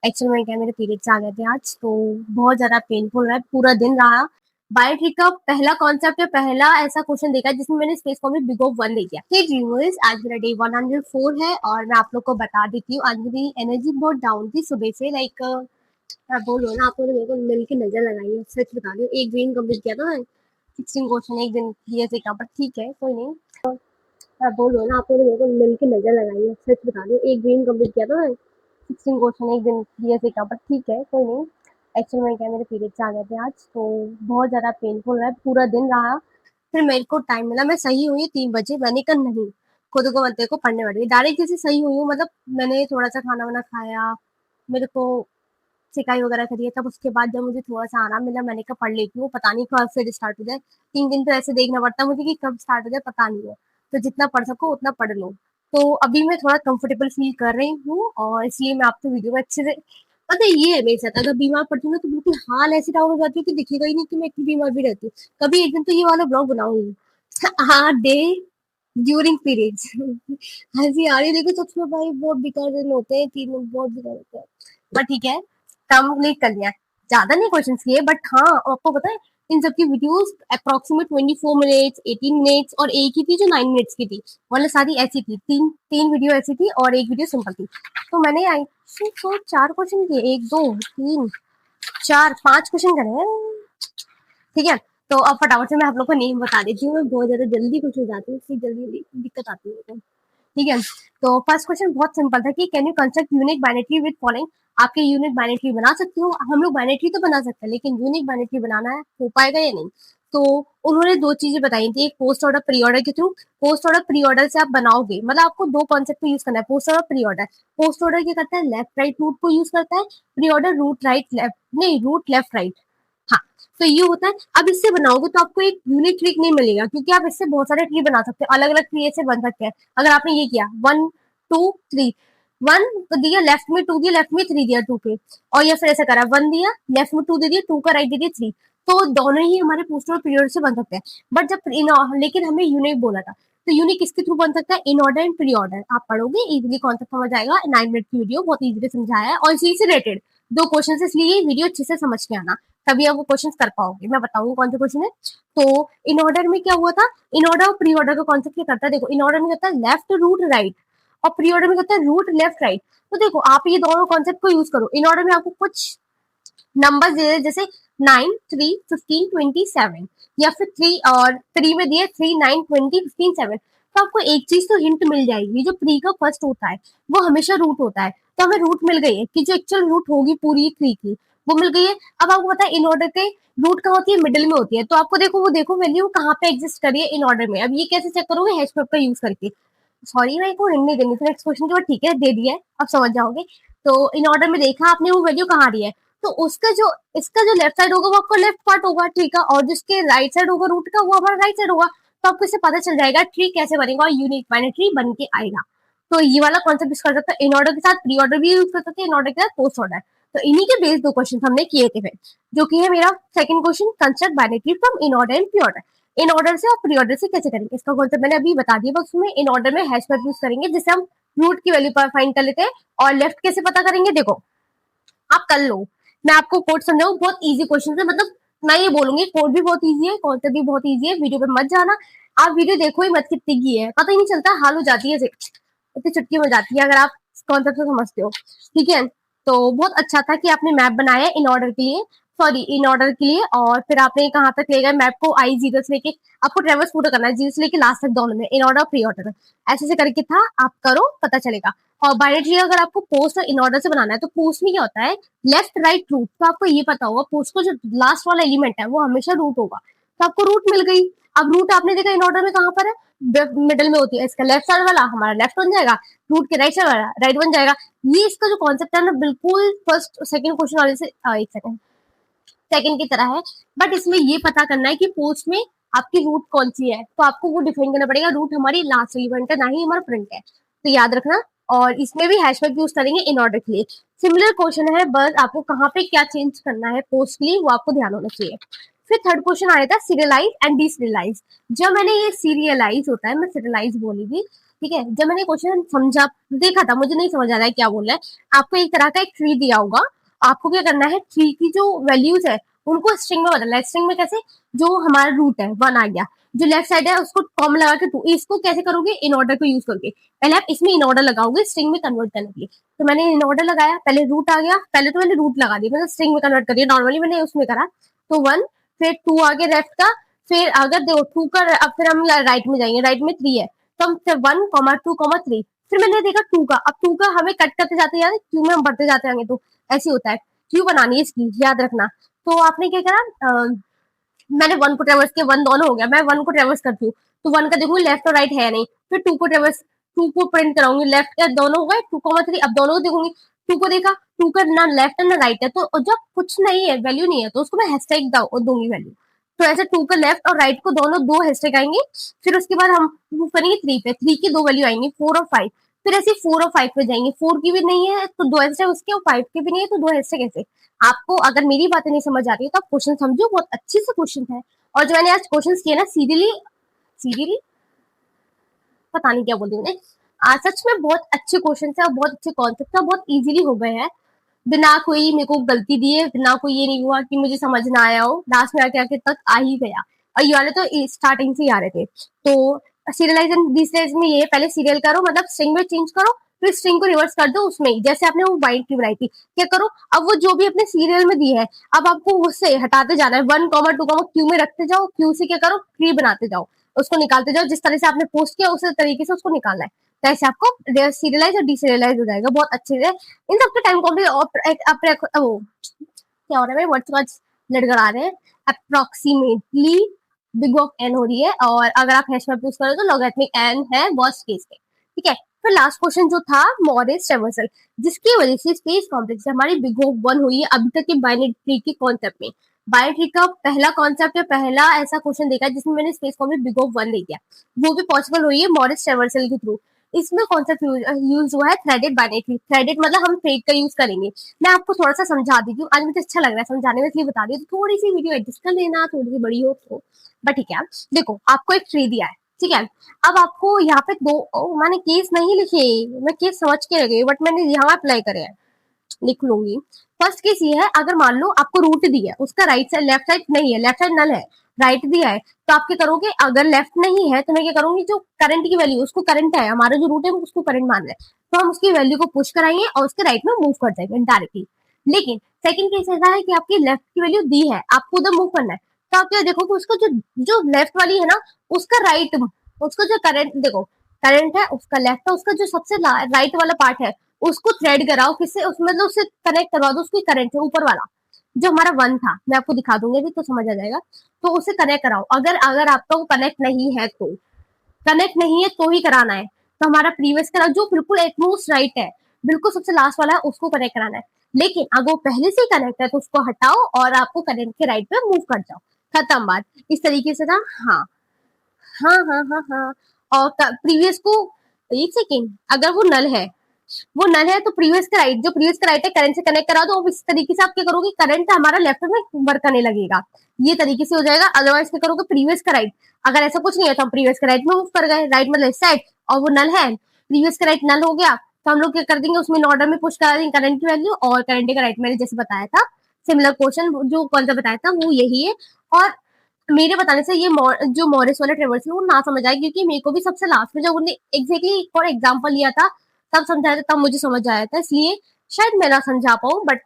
Actually में क्या मेरे पीरियड्स आ गए थे आज, तो बहुत ज़्यादा पेनफुल रहा, पूरा दिन रहा। बायोट्री का पहला कॉन्सेप्ट या पहला ऐसा क्वेश्चन देखा जिसमें मैंने स्पेस फॉर्म में बिग ऑफ 1 दे दिया। हे ड्रीमर्स, आज मेरा डे 104 है और मैं आप लोग को बता देती हूँ, आज मेरी एनर्जी बहुत डाउन थी सुबह से। लाइक आप बोलो ना, आप लोगों ने मेरे को मिल के नजर लगाई है, सच बता रही हूँ। एक ड्रीम कंप्लीट किया था, 16 क्वेश्चन एक दिन किए थे क्या, बट ठीक है, कोई नहीं। आप बोलो ना, आप लोगों ने मेरे को मिल के नजर लगाई है, सच बता रही हूँ। एक ड्रीम कंप्लीट किया था, 16 क्वेश्चन एक दिन दिए थे क्या, बट ठीक है, कोई नहीं। एक्चुअली में क्या मेरे पीरियड्स आ गए थे आज, तो बहुत ज़्यादा पेनफुल रहा, पूरा दिन रहा। फिर मेरे को टाइम मिला, मैं सही हुई 3 बजे। मैंने कहा नहीं, खुद को मत देखो, पढ़ने वाली डायरेक्ट जैसे सही हुई हूँ। मतलब मैंने थोड़ा सा खाना वाना खाया, मेरे को सिकाई वगैरह करी है, तब उसके बाद जब मुझे थोड़ा सा आराम मिला, मैंने कहा पढ़ लेती हूँ, पता नहीं कब फिर स्टार्ट हो जाए। 3 दिन तो ऐसे देखना पड़ता है मुझे कि कब स्टार्ट हो जाए, पता नहीं है। तो जितना पढ़ सको उतना पढ़ लो। तो अभी मैं थोड़ा कंफर्टेबल फील कर रही हूँ और इसलिए मैं आपको वीडियो में अच्छे से, पता है ये है मेरे साथ, अगर बीमार पड़ती हूँ ना तो बिल्कुल हाल ऐसी डाउन हो जाती है कि दिखेगा ही नहीं कि मैं इतनी बीमार भी रहती हूँ। कभी एक दिन तो ये वाला ब्लॉग बनाऊंगी। हाँ, डे ड्यूरिंग पीरियड्स। हंसी आ रही है, देखो सच में भाई बहुत बेकार दिन होते हैं, 3 दिन बहुत बेकार होते हैं। बट ठीक है, कंप्लीट कर लिया। ज्यादा नहीं क्वेश्चन किए, बट हाँ आपको पता है इन सबकी वीडियोस अप्रोक्सीमेट 24 मिनट्स, 18 मिनट्स और एक ही थी जो 9 मिनट्स की थी। मतलब सारी ऐसी थी, तीन तीन वीडियो ऐसी थी और एक वीडियो सिंपल थी। तो मैंने आई तो 4 क्वेश्चन किए, 1 2 3 4 5 क्वेश्चन करे हैं। ठीक है, तो अब फटाफट से मैं आप लोग को नेम बता देती हूँ। मैं बहुत ज्यादा जल्दी कुछ हो जाती हूँ, इसलिए जल्दी जल्दी दिक्कत आती है मुझे। ठीक है, तो फर्स्ट क्वेश्चन बहुत सिंपल था कि can you construct unique binary with following. आपके यूनिक बाइनरी बना सकते हो, हम लोग बाइनरी तो बना सकते हैं, लेकिन यूनिक बाइनरी बनाना है, हो पाएगा या नहीं। तो उन्होंने 2 चीजें बताई थी, एक पोस्ट ऑर्डर प्री ऑर्डर के through. Post order pre order से आप बनाओगे, मतलब आपको 2 कॉन्सेप्ट को यूज करना है, post order pre order. Post order क्या करता है, लेफ्ट राइट रूट को यूज करता है। Pre order root right left, नहीं रूट लेफ्ट राइट। हाँ, तो ये होता है। अब इससे बनाओगे तो आपको एक यूनिक ट्रिक नहीं मिलेगा, क्योंकि आप इससे बहुत सारे ट्री बना सकते हैं, अलग अलग ट्री से बन सकते हैं। अगर आपने ये किया 1 2 3, 1 दिया लेफ्ट में, 2 दिया लेफ्ट में, 3 दिया 2 पे, और या फिर ऐसा करा 1 दिया लेफ्ट में, 2 दे दिया, 2 का राइट दे दिया 3। तो दोनों ही हमारे पोस्टर पीरियड से बन सकते हैं। बट जब लेकिन हमें यूनिक बोला था, तो यूनिक किसके थ्रू बन सकता है, in order and pre order. आप पढ़ोगे इजीली कॉन्सेप्ट समझ आएगा। 9 मिनट की वीडियो बहुत इजीली समझाया है और इसी से रिलेटेड 2 क्वेश्चन, इसलिए वीडियो अच्छे से समझ के आना, तभी आप वो क्वेश्चन कर पाओगे। मैं बताऊंगी कौन से क्वेश्चन है। तो इन ऑर्डर में क्या हुआ था, इन ऑर्डर और प्री ऑर्डर का कॉन्सेप्ट क्या करता है, देखो इन ऑर्डर में करता है लेफ्ट रूट राइट और प्री ऑर्डर में करता है रूट लेफ्ट राइट। तो देखो आप ये दोनों कॉन्सेप्ट को यूज करो। इन ऑर्डर में आपको कुछ नंबर दे दे, जैसे 9 3 15 27, या फिर 3 और 3 में दिए 3 9 20 15 7। तो आपको एक चीज तो हिंट मिल जाएगी, जो प्री का फर्स्ट होता है वो हमेशा रूट होता है। तो हमें रूट मिल गई है कि जो एक्चुअल रूट होगी पूरी 3 की, वो मिल गई है। अब आपको पता है इन ऑर्डर के रूट कहाँ होती है, मिडिल में होती है। तो आपको देखो, वो देखो वैल्यू कहाँ पे एग्जिस्ट करी है इन ऑर्डर में। अब ये कैसे चेक करोगे, हैश टैग का यूज करके। सॉरी मैं को हिंट नहीं देनी थी नेक्स्ट क्वेश्चन के बाद, ठीक है दे दिया है, अब समझ जाओगे। तो इन ऑर्डर में देखा आपने वो वैल्यू कहाँ आ रही है, तो उसका जो इसका जो लेफ्ट साइड होगा वो आपका लेफ्ट पार्ट होगा, ठीक है, और जिसके राइट साइड होगा रूट का वो हमारा राइट साइड होगा। तो आपको इससे पता चल जाएगा ट्री कैसे बनेगा और यूनिक बाइनरी ट्री बन के आएगा। तो ये वाला कॉन्सेप्ट यूज कर सकते हैं, इन ऑर्डर के साथ प्री ऑर्डर भी यूज कर सकते हैं, इन ऑर्डर के साथ पोस्ट ऑर्डर। तो इन्हीं के बेस 2 क्वेश्चन हमने किए थे फिर, जो कि है मेरा second question, construct binary tree from in order and pre order. In order से और प्री ऑर्डर से कैसे करेंगे, इसका कॉन्सेप्ट मैंने अभी बता दिया। बस उसमें इन ऑर्डर में हैश टैग यूज करेंगे, जिससे हम रूट की वैल्यू फाइंड कर लेते हैं। और लेफ्ट कैसे पता करेंगे, देखो आप कर लो, मैं आपको कोड समझाऊं, बहुत इजी क्वेश्चन है। मतलब मैं ये बोलूंगी कोड भी बहुत इजी है, कॉन्सेप्ट भी बहुत इजी है। वीडियो पे मत जाना, आप वीडियो देखो ही मत कितनी की है, पता ही नहीं चलता, हाल हो जाती है, इतनी चुटकी हो जाती है अगर आप कॉन्सेप्ट को समझते हो। ठीक है, तो बहुत अच्छा था कि आपने मैप बनाया इन ऑर्डर के लिए, सॉरी इन ऑर्डर के लिए। और फिर आपने कहाँ तक ले गए मैप को, आई जीरो से लेके, आपको ट्रेवर्स पूरा करना है जीरो से लेके लास्ट तक दोनों में, इन ऑर्डर प्री ऑर्डर, ऐसे से करके था। आप करो पता चलेगा। और बाइनरी अगर आपको पोस्ट और इन ऑर्डर से बनाना है, तो पोस्ट में क्या होता है, लेफ्ट राइट रूट। तो आपको ये पता होगा पोस्ट को जो लास्ट वाला एलिमेंट है वो हमेशा रूट होगा। तो आपको रूट मिल गई। अब रूट आपने देखा इन ऑर्डर में कहाँ पर है, मिडल में होती है। इसका लेफ्ट साइड वाला हमारा लेफ्ट बन जाएगा, रूट के राइट साइड वाला राइट बन जाएगा। ये इसका जो कॉन्सेप्ट है ना, बिल्कुल फर्स्ट सेकंड क्वेश्चन वाले से एक सेकंड सेकंड की तरह है। बट इसमें ये पता करना है कि पोस्ट में आपकी रूट कौन सी है, तो आपको वो डिफाइन करना पड़ेगा। रूट हमारी लास्ट एलिमेंट है, ना ही हमारा फ्रंट है, तो याद रखना। और इसमें भी हैशटैग यूज करेंगे इन ऑर्डर के लिए। सिमिलर क्वेश्चन है, बस आपको कहाँ पे क्या चेंज करना है पोस्ट के लिए वो आपको ध्यान होना चाहिए। फिर थर्ड क्वेश्चन आया था सीरियलाइज एंड डीसीरियलाइज। जब मैंने ये सीरियलाइज होता है, मैं सीरियलाइज बोली थी, ठीक है, जब मैंने क्वेश्चन समझा देखा था, मुझे नहीं समझ आ रहा है क्या बोल रहा है। आपको एक तरह का एक ट्री दिया होगा, आपको क्या करना है, ट्री की जो वैल्यूज है उनको स्ट्रिंग में बदलना है। स्ट्रिंग में कैसे, जो हमारा रूट है 1 आ गया, जो लेफ्ट साइड है उसको कॉम लगा के 2, इसको कैसे करोगे, इन ऑर्डर को यूज करके। पहले आप इसमें इन ऑर्डर लगाओगे स्ट्रिंग में कन्वर्ट करने के लिए। तो मैंने इन ऑर्डर लगाया, पहले रूट आ गया, पहले तो मैंने रूट लगा दिया, मतलब स्ट्रिंग में कन्वर्ट कर दिया, नॉर्मली मैंने उसमें करा। तो 1, फिर 2 आ गया लेफ्ट का, फिर अगर देखो 2 का, अब फिर हम राइट में जाएंगे, राइट में 3 है, तो हम 1, 2, 3, फिर मैंने देखा 2 का, अब 2 का हमें कट करते जाते यार, क्यू में हम बढ़ते जाते होंगे, तो ऐसे होता है, क्यू बनानी है इसकी, याद रखना। तो आपने क्या करा, मैंने 1 को ट्रेवर्स किया, 1 दोनों हो गया, मैं 1 को ट्रेवर्स करती हूँ, तो 1 का देखूंगी लेफ्ट और राइट है नहीं, फिर 2 को ट्रेवर्स, 2 को प्रिंट कराऊंगी, लेफ्ट का दोनों हो गए, 2, 3, अब दोनों को देखूंगी, 2 को देखा, 2 का ना लेफ्ट है ना राइट है, तो जब कुछ नहीं है, वैल्यू नहीं है, तो उसको मैं हैशटैग दूंगी वैल्यू। तो ऐसे 2 का लेफ्ट और राइट को दोनों 2 हैशटैग आएंगे। फिर उसके बाद हम मूव करेंगे 3 पे, 3 की 2 वैल्यू आएंगी, 4 और 5। फिर ऐसे 4 और 5 पे जाएंगे, 4 की भी नहीं है तो 2 हैशटैग उसके, और 5 की भी नहीं है तो 2 हैशटैग ऐसे। आपको अगर मेरी बातें नहीं समझ आ रही है तो आप क्वेश्चन समझो, बहुत अच्छे से क्वेश्चन है। और जो मैंने आज क्वेश्चन किए ना, सीरियली सीरियली पता नहीं क्या बोल रही हूँ, आज सच में बहुत अच्छे क्वेश्चन है और बहुत अच्छे कॉन्सेप्ट है, बहुत इजीली हो गए हैं, बिना कोई मेरे को गलती दिए, बिना कोई ये नहीं हुआ कि मुझे समझ ना आया हो, लास्ट में आके आके तक आ ही गया। और ये वाले तो स्टार्टिंग से ही आ रहे थे। तो सीरियलाइज एंड डिसीरियलाइज में ये पहले सीरियल करो, मतलब स्ट्रिंग में चेंज करो, फिर स्ट्रिंग को रिवर्स कर दो उसमें ही, जैसे आपने वो वाइट की बनाई थी, क्या करो, अब वो जो भी अपने सीरियल में दी है, अब आपको उससे हटाते जाना है, 1, 2, क्यू में रखते जाओ, क्यू से क्या करो, ट्री बनाते जाओ, उसको निकालते जाओ, जिस तरह से आपने पोस्ट किया उसी तरीके से उसको निकालना है। तो ऐसे आपको सीरियलाइज और डिसीरियलाइज हो जाएगा बहुत अच्छे से। इन सबके टाइम को भी वो क्या हो रहा है, मेरे वर्ड्स लड़खड़ा रहे हैं। अप्रोक्सीमेटली बिग ऑफ एन हो रही है, और अगर आप हैश मैप यूज करो तो लॉगरिथमिक एन है वर्स्ट केस में, ठीक है। फिर लास्ट क्वेश्चन जो था मॉरिस ट्रेवर्सल, जिसकी वजह से स्पेस कॉम्प्लेक्स हमारी बिग ऑफ 1 हुई है अभी तक के बाइनरी ट्री के कॉन्सेप्ट में। बाइनरी ट्री का पहला कॉन्सेप्ट है, पहला ऐसा क्वेश्चन देखा है जिसमें मैंने स्पेस कॉम्प्लेक्स बिग ऑफ 1 दे दिया, वो भी पॉसिबल हुई है मॉरिस ट्रेवर्सल के थ्रू। इसमें कॉन्सेप्ट यूज हुआ है थ्रेडेड बाइनरी ट्री। थ्रेडेड मतलब हम थ्रेड का यूज करेंगे। मैं आपको थोड़ा सा समझा देती हूँ, आज मुझे अच्छा लग रहा है समझाने में, इसलिए बता रही हूँ। थोड़ी सी वीडियो एडजस्ट कर लेना, थोड़ी सी बड़ी हो तो, बट ठीक है। देखो आपको एक ट्री दिया है, ठीक है। अब आपको यहाँ पे मैंने केस नहीं लिखे, मैं केस समझ के लगे, बट मैंने यहाँ अप्लाई करे हैं, लिख लूंगी। फर्स्ट केस ये है, अगर मान लो आपको रूट दिया है, उसका राइट साइड लेफ्ट साइड नहीं है, लेफ्ट साइड नल है, राइट दिया है, तो आप क्या करोगे, अगर लेफ्ट नहीं है तो मैं क्या करूंगी, जो करंट की वैल्यू, उसको करंट है, हमारा जो रूट है उसको करंट मान रहे हैं, तो हम उसकी वैल्यू को पुश कराएंगे और उसके राइट में मूव कर जाएंगे डायरेक्टली। लेकिन सेकंड केस ऐसा है कि आपकी लेफ्ट की वैल्यू दी है, आपको उधर मूव करना है, तो आप क्या देखोगे, उसका जो जो लेफ्ट वाली है ना, उसका राइट, उसका जो करंट देखो, करंट है, उसका लेफ्ट है, उसका जो सबसे राइट वाला पार्ट है उसको थ्रेड कराओ किससे, उसमें मतलब उससे कनेक्ट करवा दो, उसकी करंट से ऊपर वाला जो हमारा 1 था, मैं आपको दिखा दूंगी अभी तो समझ आ जाएगा। तो उससे कनेक्ट कराओ, अगर अगर आपका वो कनेक्ट नहीं है तो, कनेक्ट नहीं है तो ही कराना है। तो हमारा प्रीवियस करा जो बिल्कुल एटमोस्ट राइट है, बिल्कुल सबसे लास्ट वाला है, उसको कनेक्ट कराना है। लेकिन अगर वो पहले से कनेक्ट है तो उसको हटाओ और आपको करंट के राइट पे मूव कर जाओ, खत्म बात। इस तरीके से था। हाँ हाँ हाँ हाँ हाँ। और प्रीवियस को, एक सेकेंड, अगर वो नल है, वो नल है तो प्रीवियस का राइट, जो प्रीवियस का राइट है करंट से कनेक्ट करा दो। अब इस तरीके से आप क्या करोगे, करंट हमारा लेफ्ट में वर्क करने लगेगा, ये तरीके से हो जाएगा। अदरवाइज क्या करोगे, प्रीवियस का राइट, अगर ऐसा कुछ नहीं है तो हम प्रीवियस का राइट में मूव कर गए, राइट मतलब इस साइड, और वो नल है, प्रीवियस का राइट नल हो गया, तो हम लोग क्या कर देंगे, उसमें ऑर्डर में पुश करा देंगे करंट की वैल्यू और करंट का राइट, मैंने जैसे बताया था, सिमिलर क्वेश्चन जो कौन सा बताया था वो यही है। और मेरे बताने से ये जो मॉरिस वाला ट्रेवर्स है वो ना समझ आया, क्योंकि मेरे को भी सबसे लास्ट में जब उन्होंने एग्जैक्टली एक और एग्जांपल लिया था तब समझाया था, तब मुझे समझ आया था, इसलिए शायद मैं ना समझा पाऊँ, बट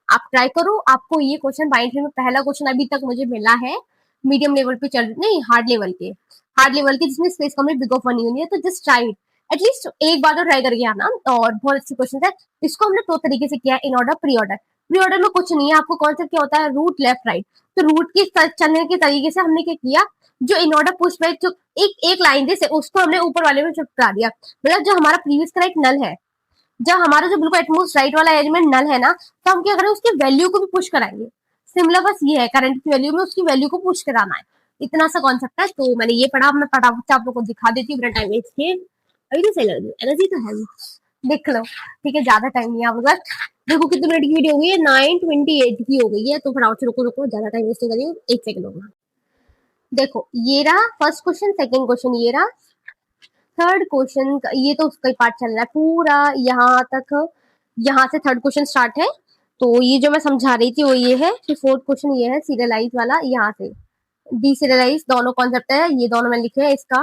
आप ट्राई करो। आपको ये क्वेश्चन बाइंड में पहला क्वेश्चन अभी तक मुझे मिला है मीडियम लेवल पे, चल नहीं हार्ड लेवल के, हार्ड लेवल के जिसमें space come big of 1 unit है, तो जस्ट ट्राई इट, एटलीस्ट एक बार तो ट्राई करके आना। और बहुत अच्छे क्वेश्चन है। इसको हमने 2 तरीके से किया, in order, pre order. Pre order में कुछ नहीं है, आपको कॉन्सेप्ट क्या होता है, रूट लेफ्ट राइट, तो रूट के चलने के तरीके से हमने क्या किया, जो इन ऑर्डर पुश बैक, जो एक लाइन जैसे उसको हमने ऊपर वाले में शिफ्ट करा दिया, मतलब जो हमारा प्रीवियस का राइट नल है, जब हमारा जो बिल्कुल एटमोस्ट राइट वाला एलिमेंट नल है ना, तो हम क्या करें, उसकी वैल्यू को भी पुश कराएंगे। सिमिलर बस ये है, करंट की वैल्यू में उसकी वैल्यू को पुश कराना है, इतना सा कॉन्सेप्ट है। तो मैंने ये पढ़ा, मैं फटाफट आप लोग को दिखा देती हूँ, टाइम वेस्ट किए, अभी तो सही लग रही है, एनर्जी तो है, देख लो, ठीक है, ज्यादा टाइम नहीं है आप लोग। देखो कितने मिनट की वीडियो हो गई है, 9:28 की हो गई है, तो फटाफट से रुको रुको, ज्यादा टाइम वेस्ट करिए, 1 सेकंड होगा। देखो ये रहा फर्स्ट क्वेश्चन, सेकंड क्वेश्चन ये रहा, थर्ड क्वेश्चन ये तो उसका ही पार्ट चल रहा है पूरा यहाँ तक, यहाँ से थर्ड क्वेश्चन स्टार्ट है। तो ये जो मैं समझा रही थी वो ये है, फिर फोर्थ क्वेश्चन ये है सीरियलाइज वाला, यहाँ से डीसीरियलाइज दोनों कॉन्सेप्ट है, ये दोनों में लिखे हैं इसका।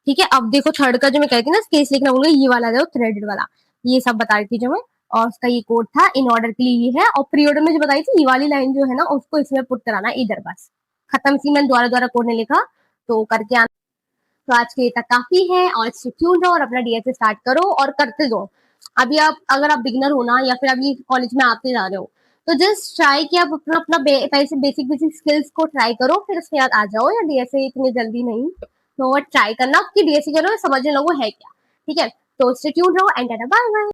ठीक है, अब देखो थर्ड का जो मैं कहती थी ना केस लिखना भूल गई, ये वाला जो थ्रेडेड वाला, ये सब बता रही थी जो मैं। और उसका ये कोड था इन ऑर्डर के लिए ये है, और पीरियड में जो बताई थी ये वाली लाइन जो है ना उसको इसमें पुट कराना है इधर, बस खत्म। सी मैंने द्वारा द्वारा कोड ने लिखा, तो करके आना। तो आज के लिए तक काफी है, और ट्यून रहो और अपना डीएसए स्टार्ट करो और करते दो। अभी आप अगर आप बिगनर हो ना, या फिर अभी कॉलेज में आते जा रहे हो, तो जस्ट ट्राई कि आप अपना अपना पहले बेसिक बेसिक स्किल्स को ट्राई करो, फिर उसके बाद आ जाओ, या डीएसए इतनी जल्दी नहीं। तो ट्राई करना कि डीएसए करो समझने लगो है क्या। ठीक है, तो स्टे ट्यून रहो एंड बाय बाय।